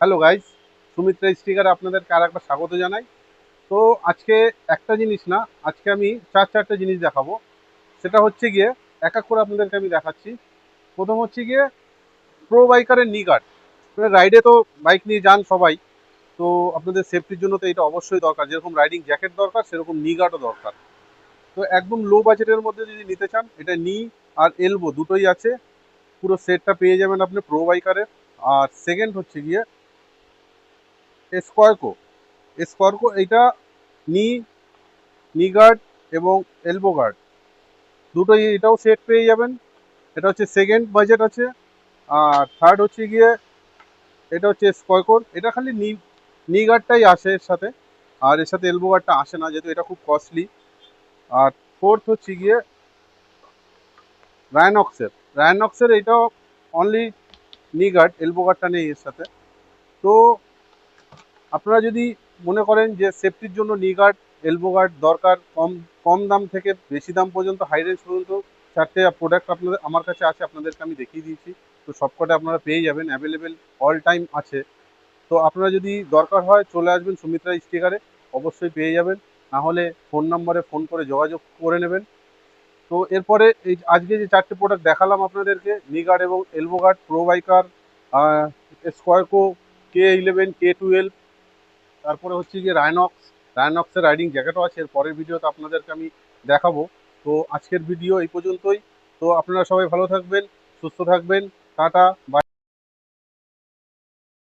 Hello guys, Sumitra স্টিকারে আপনাদেরকে আর একবার স্বাগত জানাই। তো আজকে একটা জিনিস না, আজকে আমি চারটে জিনিস দেখাবো। সেটা হচ্ছে গিয়ে এক এক করে আপনাদেরকে আমি দেখাচ্ছি। প্রথম হচ্ছে গিয়ে প্রো বাইকারের নি গার্ড। রাইডে তো বাইক নিয়ে যান সবাই, তো আপনাদের সেফটির জন্য তো এটা অবশ্যই দরকার। যেরকম রাইডিং জ্যাকেট দরকার, সেরকম নি গার্ডও দরকার। তো একদম লো বাজেটের মধ্যে যদি নিতে চান, এটা নি আর এলবো দুটোই আছে। পুরো সেটটা পেয়ে যাবেন আপনি প্রো বাইকারের। আর সেকেন্ড হচ্ছে গিয়ে স্কোয়ারকো। স্কোয়ারকো এইটা নি নি গার্ড এবং এলবো গার্ড দুটোই, এটাও সেট পেয়ে যাবেন। এটা হচ্ছে সেকেন্ড বাজেট আছে। আর থার্ড হচ্ছে গিয়ে এটা হচ্ছে স্কয়কোর। এটা খালি নি নি গার্ডটাই আসে এর সাথে, আর এর সাথে এলবো গার্ডটা আসে না, যেহেতু এটা খুব কস্টলি। আর ফোর্থ হচ্ছে গিয়ে রায়ানক্সের এটাও অনলি নি গার্ড, এলবো গার্ডটা নেই এর সাথে। তো আপনারা যদি মনে করেন যে সেফটির জন্য নি গার্ড, এলবো গার্ড দরকার, কম কম দাম থেকে বেশি দাম পর্যন্ত, হাই রেঞ্জ পর্যন্ত চারটে প্রোডাক্ট আপনাদের আমার কাছে আছে, আপনাদেরকে আমি দেখিয়ে দিয়েছি। তো সবকটা আপনারা পেয়ে যাবেন, অ্যাভেলেবেল অল টাইম আছে। তো আপনারা যদি দরকার হয় চলে আসবেন সুমিত্রা স্টিকারে, অবশ্যই পেয়ে যাবেন। না হলে ফোন নম্বরে ফোন করে যোগাযোগ করে নেবেন। তো এরপরে এই আজকে যে চারটে প্রোডাক্ট দেখালাম আপনাদেরকে, নি গার্ড এবং এলবো গার্ড, প্রো বাইকার, স্কোয়ারকো, K11 K12, তারপরে হচ্ছে গিয়ে রায়নক্সের রাইডিং জ্যাকেটও আছে। এর পরের ভিডিওতে আপনাদেরকে আমি দেখাবো। তো আজকের ভিডিও এই পর্যন্তই। তো আপনারা সবাই ভালো থাকবেন, সুস্থ থাকবেন। Ta-ta, by.